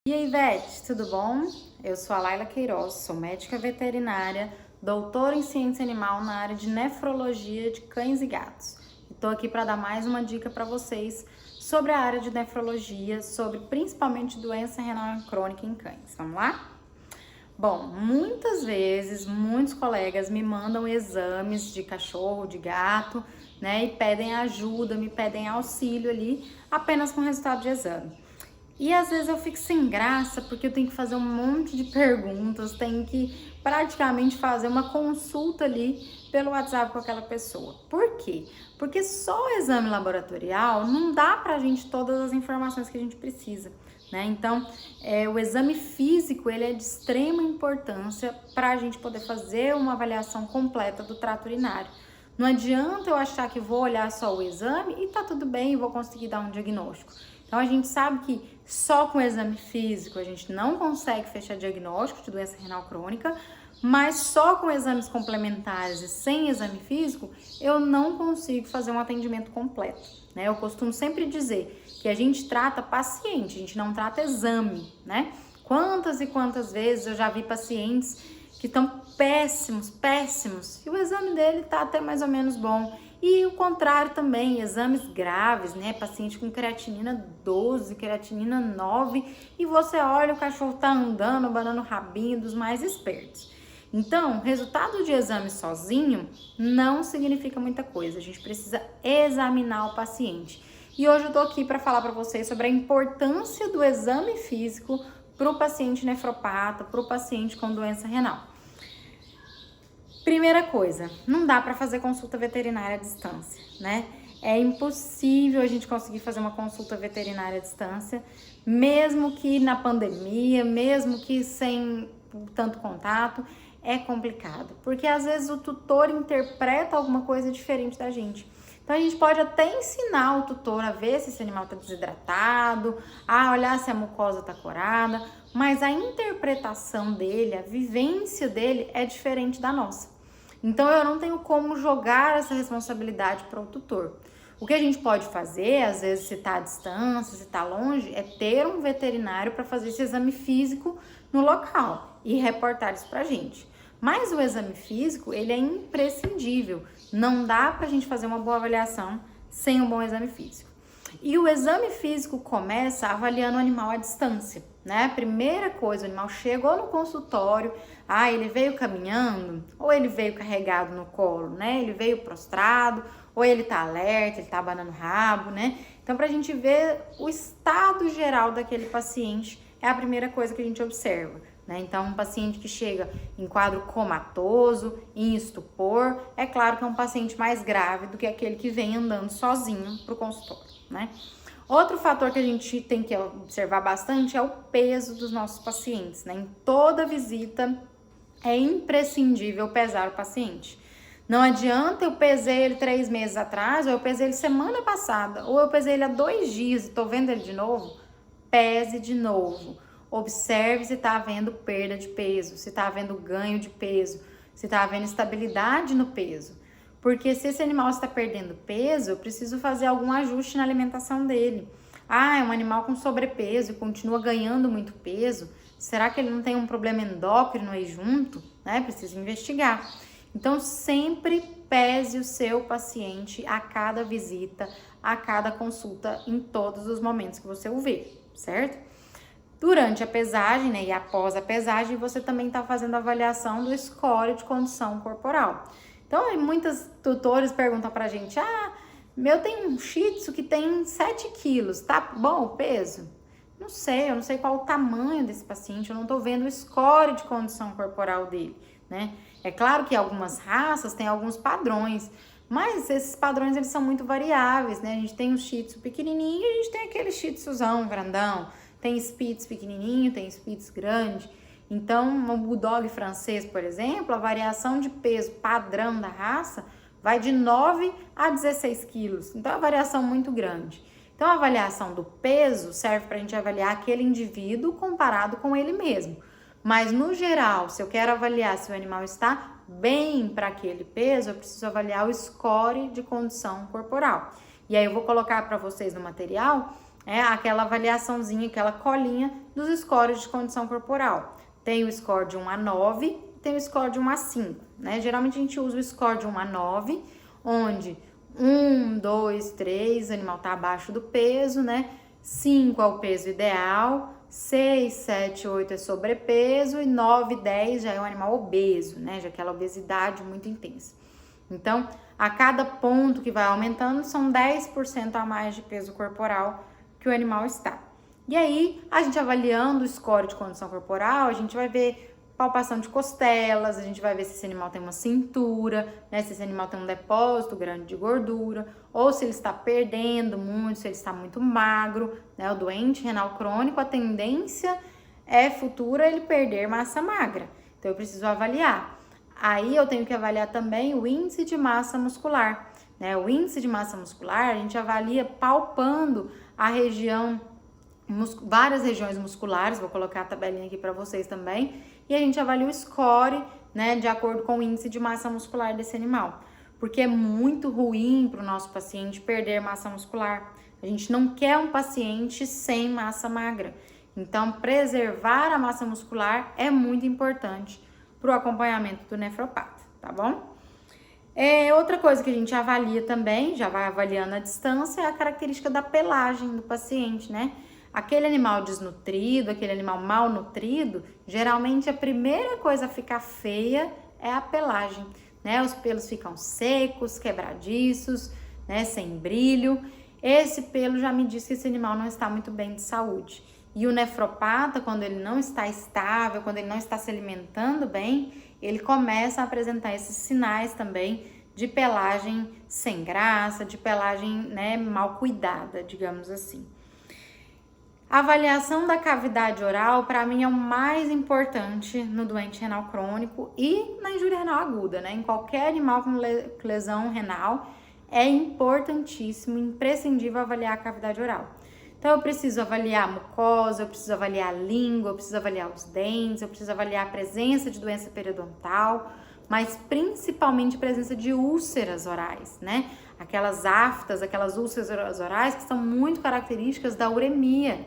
E aí, Ivete, tudo bom? Eu sou a Laila Queiroz, sou médica veterinária, doutora em ciência animal na área de nefrologia de cães e gatos. Estou aqui para dar mais uma dica para vocês sobre a área de nefrologia, sobre principalmente doença renal crônica em cães. Vamos lá? Bom, muitas vezes, muitos colegas me mandam exames de cachorro, de gato, né, e pedem ajuda, me pedem auxílio ali apenas com o resultado de exame. E às vezes eu fico sem graça porque eu tenho que fazer um monte de perguntas, tenho que praticamente fazer uma consulta ali pelo WhatsApp com aquela pessoa. Por quê? Porque só o exame laboratorial não dá pra gente todas as informações que a gente precisa, né? Então, o exame físico, ele é de extrema importância para a gente poder fazer uma avaliação completa do trato urinário. Não adianta eu achar que vou olhar só o exame e tá tudo bem e vou conseguir dar um diagnóstico. Então a gente sabe que só com o exame físico a gente não consegue fechar diagnóstico de doença renal crônica, mas só com exames complementares e sem exame físico eu não consigo fazer um atendimento completo, né? Eu costumo sempre dizer que a gente trata paciente, a gente não trata exame, né? Quantas e quantas vezes eu já vi pacientes que estão péssimos, e o exame dele tá até mais ou menos bom. E o contrário também, exames graves, né? Paciente com creatinina 12, creatinina 9, e você olha, o cachorro tá andando, abanando o rabinho dos mais espertos. Então, resultado de exame sozinho não significa muita coisa, a gente precisa examinar o paciente. E hoje eu tô aqui para falar para vocês sobre a importância do exame físico para o paciente nefropata, para o paciente com doença renal. Primeira coisa, não dá para fazer consulta veterinária à distância, né? É impossível a gente conseguir fazer uma consulta veterinária à distância, mesmo que na pandemia, mesmo que sem tanto contato, é complicado, porque às vezes o tutor interpreta alguma coisa diferente da gente. Então a gente pode até ensinar o tutor a ver se esse animal está desidratado, a olhar se a mucosa está corada, mas a interpretação dele, a vivência dele é diferente da nossa. Então eu não tenho como jogar essa responsabilidade para o tutor. O que a gente pode fazer, às vezes se está à distância, se está longe, é ter um veterinário para fazer esse exame físico no local e reportar isso para a gente. Mas o exame físico, ele é imprescindível. Não dá para a gente fazer uma boa avaliação sem um bom exame físico. E o exame físico começa avaliando o animal à distância, né? Primeira coisa, o animal chegou no consultório, ele veio caminhando, ou ele veio carregado no colo, né? Ele veio prostrado, ou ele tá alerta, ele tá abanando o rabo, né? Então, pra gente ver o estado geral daquele paciente, é a primeira coisa que a gente observa, né? Então, um paciente que chega em quadro comatoso, em estupor, é claro que é um paciente mais grave do que aquele que vem andando sozinho pro consultório, né? Outro fator que a gente tem que observar bastante é o peso dos nossos pacientes, né? Em toda visita é imprescindível pesar o paciente. Não adianta eu pesei ele 3 meses atrás, ou eu pesei ele semana passada, ou eu pesei ele há 2 dias e tô vendo ele de novo. Pese de novo. Observe se tá havendo perda de peso, se tá havendo ganho de peso, se tá havendo estabilidade no peso. Porque se esse animal está perdendo peso, eu preciso fazer algum ajuste na alimentação dele. É um animal com sobrepeso e continua ganhando muito peso. Será que ele não tem um problema endócrino aí junto? Né? Precisa investigar. Então, sempre pese o seu paciente a cada visita, a cada consulta, em todos os momentos que você o vê, certo? Durante a pesagem, né, e após a pesagem, você também está fazendo a avaliação do score de condição corporal. Então, muitos tutores perguntam pra gente, meu tem um Shih Tzu que tem 7 quilos, tá bom o peso? Não sei, eu não sei qual o tamanho desse paciente, eu não tô vendo o score de condição corporal dele, né? É claro que algumas raças têm alguns padrões, mas esses padrões, eles são muito variáveis, né? A gente tem um Shih Tzu pequenininho e a gente tem aquele Shih Tzuzão grandão, tem Spitz pequenininho, tem Spitz grande. Então, um Bulldog francês, por exemplo, a variação de peso padrão da raça vai de 9 a 16 quilos. Então, é uma variação muito grande. Então, a avaliação do peso serve para a gente avaliar aquele indivíduo comparado com ele mesmo. Mas, no geral, se eu quero avaliar se o animal está bem para aquele peso, eu preciso avaliar o score de condição corporal. E aí, eu vou colocar para vocês no material é aquela avaliaçãozinha, aquela colinha dos scores de condição corporal. Tem o score de 1 a 9, tem o score de 1 a 5, né? Geralmente a gente usa o score de 1 a 9, onde 1, 2, 3, o animal tá abaixo do peso, né? 5 é o peso ideal, 6, 7, 8 é sobrepeso e 9, 10 já é um animal obeso, né? Já aquela obesidade muito intensa. Então, a cada ponto que vai aumentando, são 10% a mais de peso corporal que o animal está. E aí, a gente avaliando o score de condição corporal, a gente vai ver palpação de costelas, a gente vai ver se esse animal tem uma cintura, né? Se esse animal tem um depósito grande de gordura, ou se ele está perdendo muito, se ele está muito magro, né? O doente renal crônico, a tendência é futura ele perder massa magra. Então, eu preciso avaliar. Aí, eu tenho que avaliar também o índice de massa muscular, né? O índice de massa muscular, a gente avalia palpando a região, várias regiões musculares, vou colocar a tabelinha aqui para vocês também, e a gente avalia o score, né, de acordo com o índice de massa muscular desse animal, porque é muito ruim para o nosso paciente perder massa muscular. A gente não quer um paciente sem massa magra, então preservar a massa muscular é muito importante para o acompanhamento do nefropata, tá bom? Outra coisa que a gente avalia também, já vai avaliando a distância, é a característica da pelagem do paciente, né? Aquele animal desnutrido, aquele animal mal nutrido, geralmente a primeira coisa a ficar feia é a pelagem, né? Os pelos ficam secos, quebradiços, né? Sem brilho. Esse pelo já me diz que esse animal não está muito bem de saúde. E o nefropata, quando ele não está estável, quando ele não está se alimentando bem, ele começa a apresentar esses sinais também de pelagem sem graça, de pelagem, né, mal cuidada, digamos assim. A avaliação da cavidade oral, para mim, é o mais importante no doente renal crônico e na injúria renal aguda, né? Em qualquer animal com lesão renal, é importantíssimo, imprescindível avaliar a cavidade oral. Então, eu preciso avaliar a mucosa, eu preciso avaliar a língua, eu preciso avaliar os dentes, eu preciso avaliar a presença de doença periodontal, mas principalmente presença de úlceras orais, né? Aquelas aftas, aquelas úlceras orais que são muito características da uremia.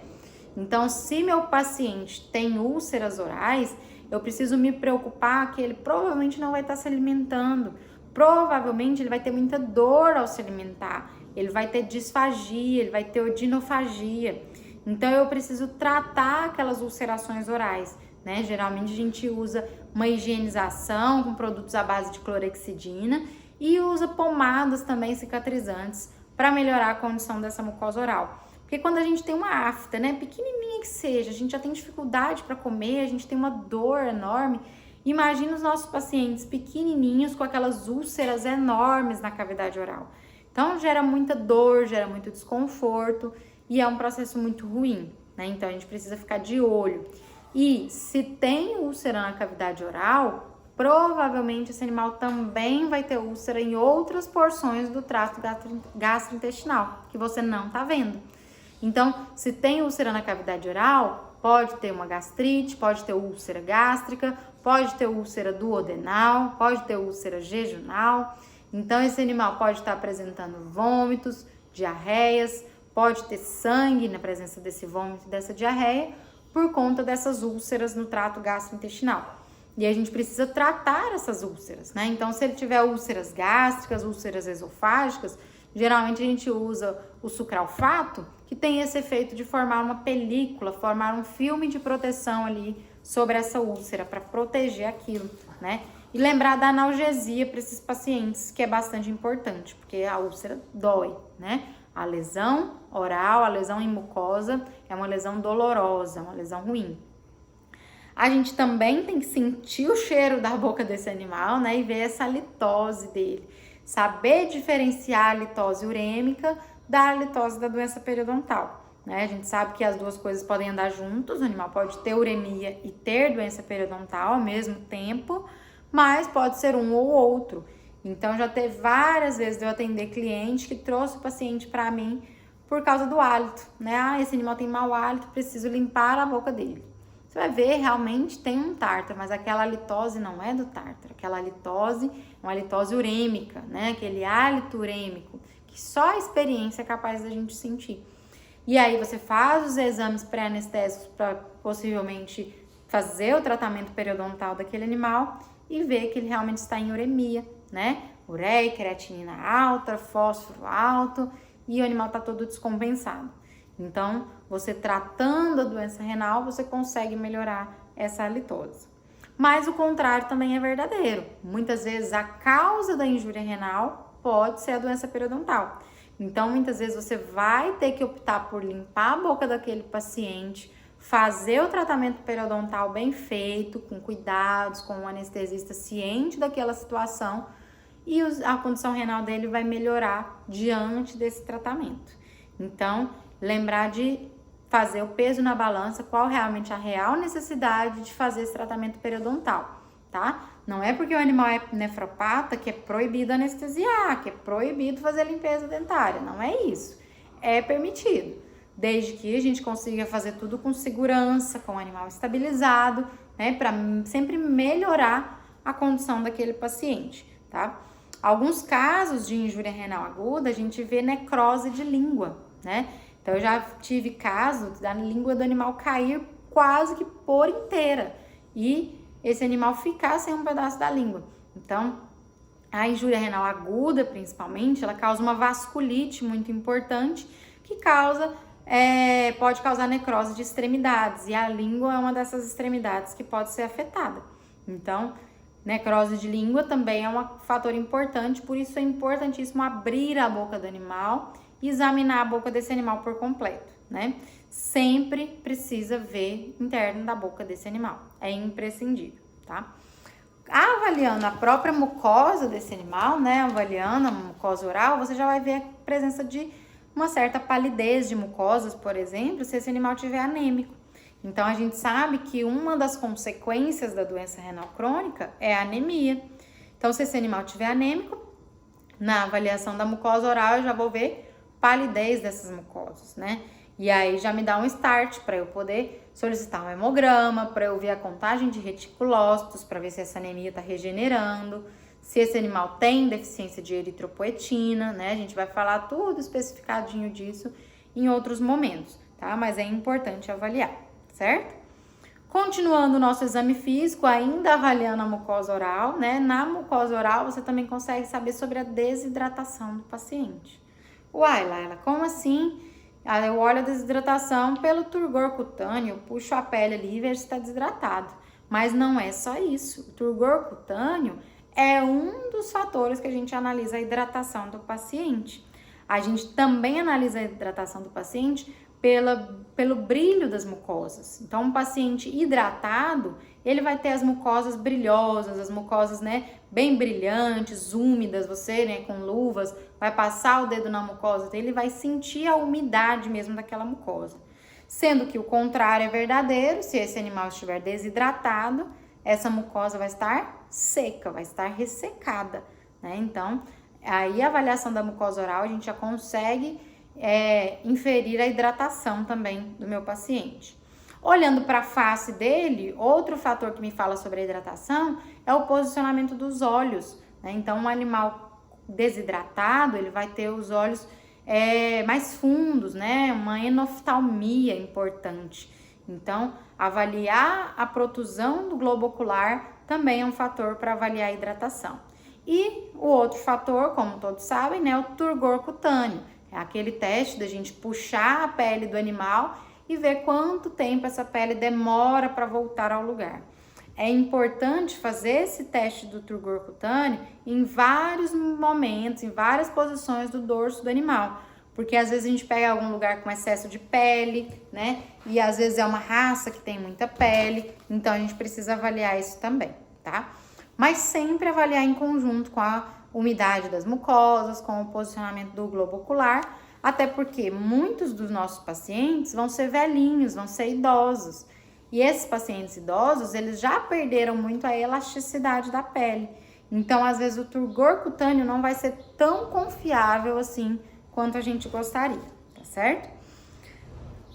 Então, se meu paciente tem úlceras orais, eu preciso me preocupar que ele provavelmente não vai estar se alimentando. Provavelmente ele vai ter muita dor ao se alimentar. Ele vai ter disfagia, ele vai ter odinofagia. Então, eu preciso tratar aquelas ulcerações orais, né? Geralmente a gente usa uma higienização com produtos à base de clorexidina e usa pomadas também cicatrizantes para melhorar a condição dessa mucosa oral. Porque quando a gente tem uma afta, né, pequenininha que seja, a gente já tem dificuldade para comer, a gente tem uma dor enorme. Imagina os nossos pacientes pequenininhos com aquelas úlceras enormes na cavidade oral. Então, gera muita dor, gera muito desconforto e é um processo muito ruim, né? Então, a gente precisa ficar de olho. E se tem úlcera na cavidade oral, provavelmente esse animal também vai ter úlcera em outras porções do trato gastrointestinal, que você não tá vendo. Então, se tem úlcera na cavidade oral, pode ter uma gastrite, pode ter úlcera gástrica, pode ter úlcera duodenal, pode ter úlcera jejunal. Então, esse animal pode estar apresentando vômitos, diarreias, pode ter sangue na presença desse vômito e dessa diarreia por conta dessas úlceras no trato gastrointestinal. E a gente precisa tratar essas úlceras, né? Então, se ele tiver úlceras gástricas, úlceras esofágicas, geralmente a gente usa o sucralfato, que tem esse efeito de formar uma película, formar um filme de proteção ali sobre essa úlcera, para proteger aquilo, né? E lembrar da analgesia para esses pacientes, que é bastante importante, porque a úlcera dói, né? A lesão oral, a lesão em mucosa, é uma lesão dolorosa, uma lesão ruim. A gente também tem que sentir o cheiro da boca desse animal, né? E ver essa litose dele. Saber diferenciar a litose urêmica da litose da doença periodontal, né? A gente sabe que as duas coisas podem andar juntos, o animal pode ter uremia e ter doença periodontal ao mesmo tempo, mas pode ser um ou outro. Então, já teve várias vezes de eu atender cliente que trouxe o paciente para mim por causa do hálito, né? Ah, esse animal tem mau hálito, preciso limpar a boca dele. Você vai ver, realmente tem um tártaro, mas aquela litose não é do tártaro. Aquela litose é uma litose urêmica, né? Aquele hálito urêmico, que só a experiência é capaz da gente sentir. E aí você faz os exames pré-anestésicos para possivelmente fazer o tratamento periodontal daquele animal e ver que ele realmente está em uremia, né? Ureia, creatinina alta, fósforo alto e o animal está todo descompensado. Então, você tratando a doença renal, você consegue melhorar essa halitose. Mas o contrário também é verdadeiro. Muitas vezes a causa da injúria renal pode ser a doença periodontal. Então, muitas vezes você vai ter que optar por limpar a boca daquele paciente, fazer o tratamento periodontal bem feito, com cuidados, com um anestesista ciente daquela situação e a condição renal dele vai melhorar diante desse tratamento. Então, lembrar de fazer o peso na balança, qual realmente a real necessidade de fazer esse tratamento periodontal, tá? Não é porque o animal é nefropata que é proibido anestesiar, que é proibido fazer limpeza dentária, não é isso. É permitido, desde que a gente consiga fazer tudo com segurança, com o animal estabilizado, né, para sempre melhorar a condição daquele paciente, tá? Alguns casos de injúria renal aguda, a gente vê necrose de língua, né? Então, eu já tive casos da língua do animal cair quase que por inteira e esse animal ficar sem um pedaço da língua. Então, a injúria renal aguda, principalmente, ela causa uma vasculite muito importante que pode causar necrose de extremidades e a língua é uma dessas extremidades que pode ser afetada. Então, necrose de língua também é um fator importante, por isso é importantíssimo abrir a boca do animal e examinar a boca desse animal por completo, né? Sempre precisa ver interno da boca desse animal, é imprescindível, tá? Avaliando a própria mucosa desse animal, né? Avaliando a mucosa oral, você já vai ver a presença de uma certa palidez de mucosas, por exemplo, se esse animal tiver anêmico. Então, a gente sabe que uma das consequências da doença renal crônica é a anemia. Então, se esse animal tiver anêmico, na avaliação da mucosa oral, eu já vou ver palidez dessas mucosas, né? E aí já me dá um start para eu poder solicitar um hemograma, para eu ver a contagem de reticulócitos, para ver se essa anemia está regenerando, se esse animal tem deficiência de eritropoetina, né? A gente vai falar tudo especificadinho disso em outros momentos, tá? Mas é importante avaliar, certo? Continuando o nosso exame físico, ainda avaliando a mucosa oral, né? Na mucosa oral, você também consegue saber sobre a desidratação do paciente. Uai, Laila, como assim? Eu olho a desidratação pelo turgor cutâneo, puxo a pele ali e vejo se está desidratado. Mas não é só isso. O turgor cutâneo é um dos fatores que a gente analisa a hidratação do paciente. A gente também analisa a hidratação do paciente pelo brilho das mucosas. Então, um paciente hidratado, ele vai ter as mucosas brilhosas, as mucosas, né, bem brilhantes, úmidas. Você, né, com luvas, vai passar o dedo na mucosa, ele vai sentir a umidade mesmo daquela mucosa. Sendo que o contrário é verdadeiro, se esse animal estiver desidratado, essa mucosa vai estar seca, vai estar ressecada, né? Então, aí a avaliação da mucosa oral, a gente já consegue inferir a hidratação também do meu paciente. Olhando para a face dele, outro fator que me fala sobre a hidratação é o posicionamento dos olhos, né? Então, um animal desidratado, ele vai ter os olhos mais fundos, né? Uma enoftalmia importante. Então, avaliar a protusão do globo ocular também é um fator para avaliar a hidratação. E o outro fator, como todos sabem, né, é o turgor cutâneo. É aquele teste da gente puxar a pele do animal e ver quanto tempo essa pele demora para voltar ao lugar. É importante fazer esse teste do turgor cutâneo em vários momentos, em várias posições do dorso do animal, porque às vezes a gente pega algum lugar com excesso de pele, né? E às vezes é uma raça que tem muita pele, então a gente precisa avaliar isso também, tá? Mas sempre avaliar em conjunto com a umidade das mucosas, com o posicionamento do globo ocular, até porque muitos dos nossos pacientes vão ser velhinhos, vão ser idosos. E esses pacientes idosos, eles já perderam muito a elasticidade da pele. Então, às vezes, o turgor cutâneo não vai ser tão confiável assim quanto a gente gostaria, tá certo?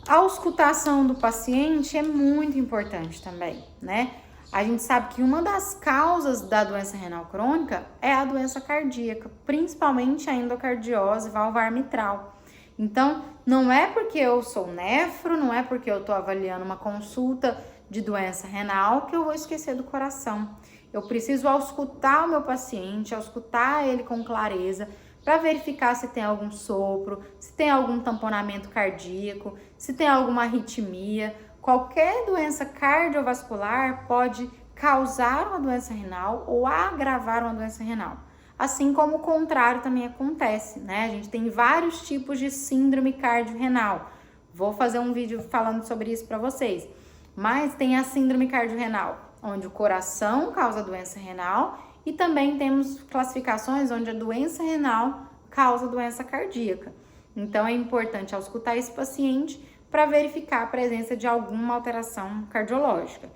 A auscultação do paciente é muito importante também, né? A gente sabe que uma das causas da doença renal crônica é a doença cardíaca, principalmente a endocardiose valvar mitral. Então, não é porque eu sou nefro, não é porque eu estou avaliando uma consulta de doença renal que eu vou esquecer do coração. Eu preciso auscultar o meu paciente, auscultar ele com clareza, para verificar se tem algum sopro, se tem algum tamponamento cardíaco, se tem alguma arritmia. Qualquer doença cardiovascular pode causar uma doença renal ou agravar uma doença renal. Assim como o contrário também acontece, né? A gente tem vários tipos de síndrome cardiorrenal. Vou fazer um vídeo falando sobre isso para vocês. Mas tem a síndrome cardiorrenal, onde o coração causa doença renal, e também temos classificações onde a doença renal causa doença cardíaca. Então é importante auscultar esse paciente para verificar a presença de alguma alteração cardiológica.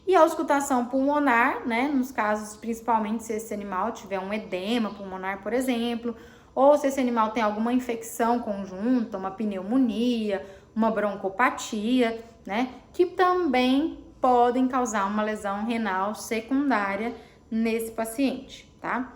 E a auscultação pulmonar, né, nos casos principalmente se esse animal tiver um edema pulmonar, por exemplo, ou se esse animal tem alguma infecção conjunta, uma pneumonia, uma broncopatia, né, que também podem causar uma lesão renal secundária nesse paciente, tá?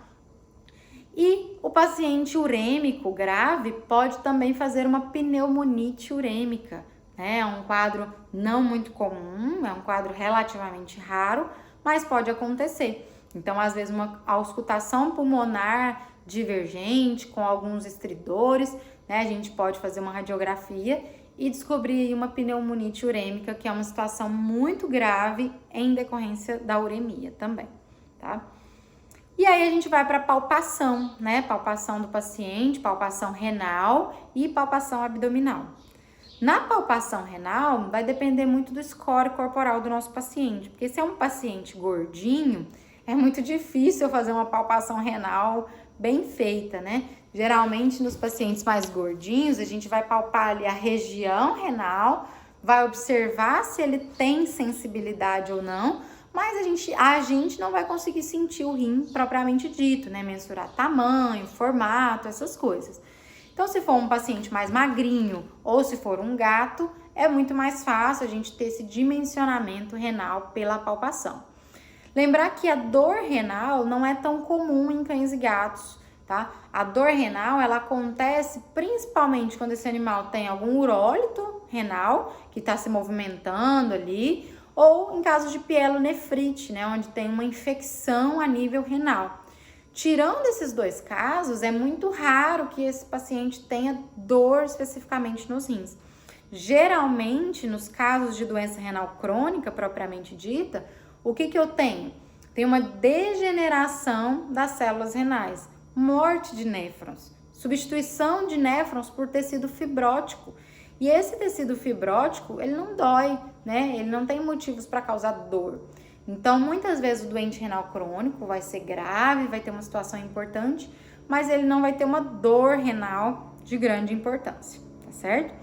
E o paciente urêmico grave pode também fazer uma pneumonite urêmica, né? É um quadro não muito comum, é um quadro relativamente raro, mas pode acontecer. Então, às vezes, uma auscultação pulmonar divergente com alguns estridores, né? A gente pode fazer uma radiografia e descobrir uma pneumonite urêmica, que é uma situação muito grave em decorrência da uremia também, tá? E aí a gente vai para palpação, né? Palpação do paciente, palpação renal e palpação abdominal. Na palpação renal, vai depender muito do score corporal do nosso paciente, porque se é um paciente gordinho, é muito difícil fazer uma palpação renal bem feita, né? Geralmente, nos pacientes mais gordinhos, a gente vai palpar ali a região renal, vai observar se ele tem sensibilidade ou não, mas a gente não vai conseguir sentir o rim propriamente dito, né? Mensurar tamanho, formato, essas coisas. Então, se for um paciente mais magrinho ou se for um gato, é muito mais fácil a gente ter esse dimensionamento renal pela palpação. Lembrar que a dor renal não é tão comum em cães e gatos, tá? A dor renal, ela acontece principalmente quando esse animal tem algum urólito renal que está se movimentando ali, ou em caso de pielonefrite, né, onde tem uma infecção a nível renal. Tirando esses dois casos, é muito raro que esse paciente tenha dor especificamente nos rins. Geralmente, nos casos de doença renal crônica propriamente dita, o que eu tenho? Tem uma degeneração das células renais, morte de néfrons, substituição de néfrons por tecido fibrótico. E esse tecido fibrótico, ele não dói, né? Ele não tem motivos para causar dor. Então, muitas vezes o doente renal crônico vai ser grave, vai ter uma situação importante, mas ele não vai ter uma dor renal de grande importância, tá certo?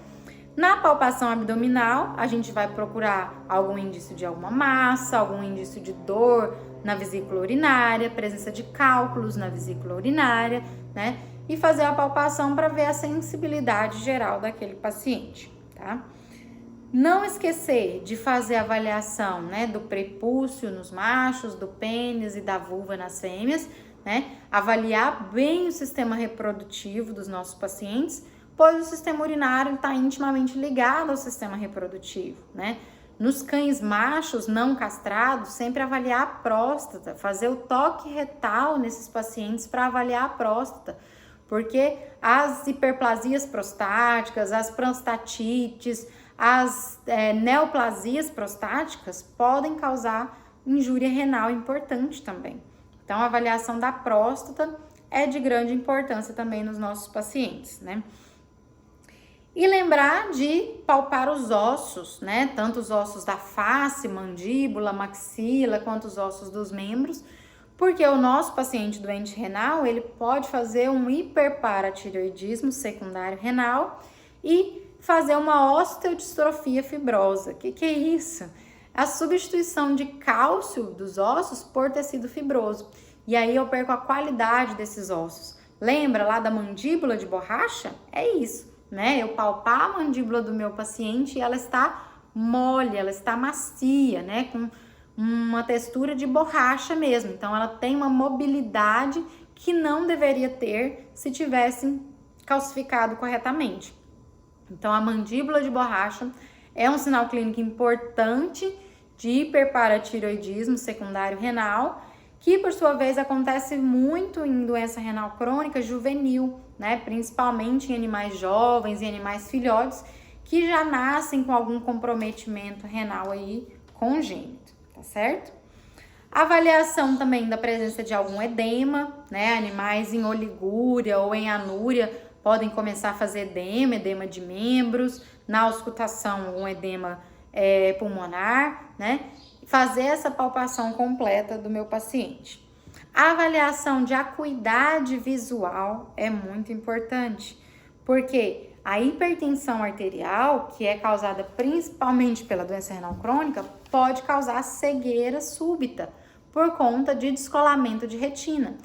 Na palpação abdominal, a gente vai procurar algum indício de alguma massa, algum indício de dor na vesícula urinária, presença de cálculos na vesícula urinária, né? E fazer a palpação para ver a sensibilidade geral daquele paciente, tá? Não esquecer de fazer a avaliação, né, do prepúcio nos machos, do pênis e da vulva nas fêmeas, né? Avaliar bem o sistema reprodutivo dos nossos pacientes, pois o sistema urinário está intimamente ligado ao sistema reprodutivo, né? Nos cães machos não castrados, sempre avaliar a próstata, fazer o toque retal nesses pacientes para avaliar a próstata, porque as hiperplasias prostáticas, as prostatites, as neoplasias prostáticas podem causar injúria renal importante também. Então, a avaliação da próstata é de grande importância também nos nossos pacientes, né? E lembrar de palpar os ossos, né? Tanto os ossos da face, mandíbula, maxila, quanto os ossos dos membros, porque o nosso paciente doente renal, ele pode fazer um hiperparatireoidismo secundário renal e fazer uma osteodistrofia fibrosa. O que é isso? A substituição de cálcio dos ossos por tecido fibroso. E aí eu perco a qualidade desses ossos. Lembra lá da mandíbula de borracha? É isso, né? Eu palpar a mandíbula do meu paciente e ela está mole, ela está macia, né? Com uma textura de borracha mesmo. Então, ela tem uma mobilidade que não deveria ter se tivesse calcificado corretamente. Então, a mandíbula de borracha é um sinal clínico importante de hiperparatiroidismo secundário renal, que por sua vez acontece muito em doença renal crônica juvenil, né? Principalmente em animais jovens e animais filhotes que já nascem com algum comprometimento renal aí congênito, tá certo? Avaliação também da presença de algum edema, né? Animais em oligúria ou em anúria podem começar a fazer edema de membros, na auscultação um edema pulmonar, né? Fazer essa palpação completa do meu paciente. A avaliação de acuidade visual é muito importante, porque a hipertensão arterial, que é causada principalmente pela doença renal crônica, pode causar cegueira súbita por conta de descolamento de retina.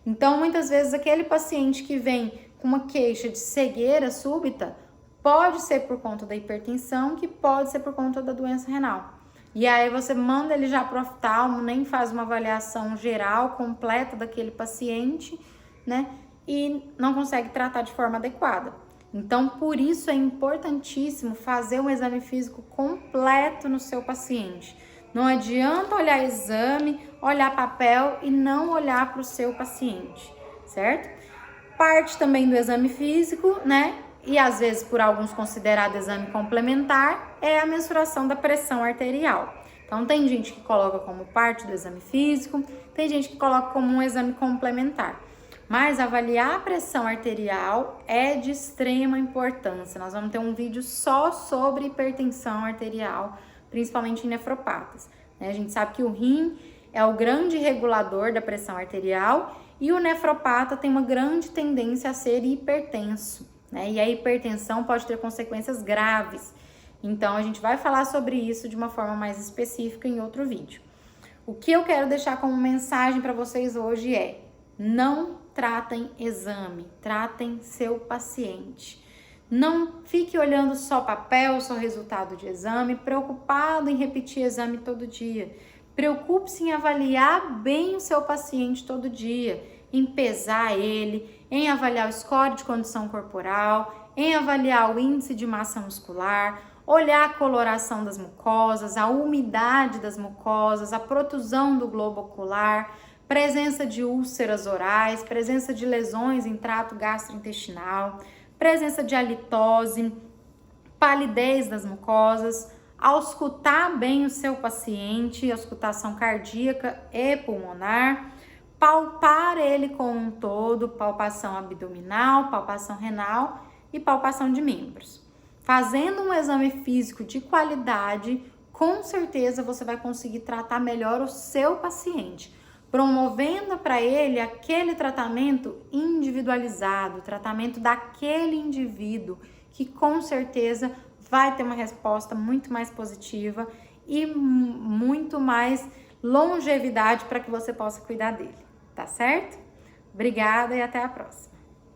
Então, muitas vezes, aquele paciente que vem com uma queixa de cegueira súbita pode ser por conta da hipertensão, que pode ser por conta da doença renal. E aí você manda ele já para o oftalmo, nem faz uma avaliação geral, completa daquele paciente, né? E não consegue tratar de forma adequada. Então, por isso é importantíssimo fazer um exame físico completo no seu paciente. Não adianta olhar exame, olhar papel e não olhar para o seu paciente, certo? Parte também do exame físico, né? E às vezes por alguns considerado exame complementar, é a mensuração da pressão arterial. Então tem gente que coloca como parte do exame físico, tem gente que coloca como um exame complementar. Mas avaliar a pressão arterial é de extrema importância. Nós vamos ter um vídeo só sobre hipertensão arterial, principalmente em nefropatas, né? A gente sabe que o rim é o grande regulador da pressão arterial e o nefropata tem uma grande tendência a ser hipertenso, né? E a hipertensão pode ter consequências graves. Então, a gente vai falar sobre isso de uma forma mais específica em outro vídeo. O que eu quero deixar como mensagem para vocês hoje é: não tratem exame, tratem seu paciente. Não fique olhando só papel, só resultado de exame, preocupado em repetir exame todo dia. Preocupe-se em avaliar bem o seu paciente todo dia, em pesar ele, em avaliar o score de condição corporal, em avaliar o índice de massa muscular, olhar a coloração das mucosas, a umidade das mucosas, a protusão do globo ocular, presença de úlceras orais, presença de lesões em trato gastrointestinal, presença de halitose, palidez das mucosas, auscultar bem o seu paciente, auscultação cardíaca e pulmonar, palpar ele como um todo, palpação abdominal, palpação renal e palpação de membros. Fazendo um exame físico de qualidade, com certeza você vai conseguir tratar melhor o seu paciente, promovendo para ele aquele tratamento individualizado, tratamento daquele indivíduo, que com certeza vai ter uma resposta muito mais positiva e muito mais longevidade para que você possa cuidar dele, tá certo? Obrigada e até a próxima.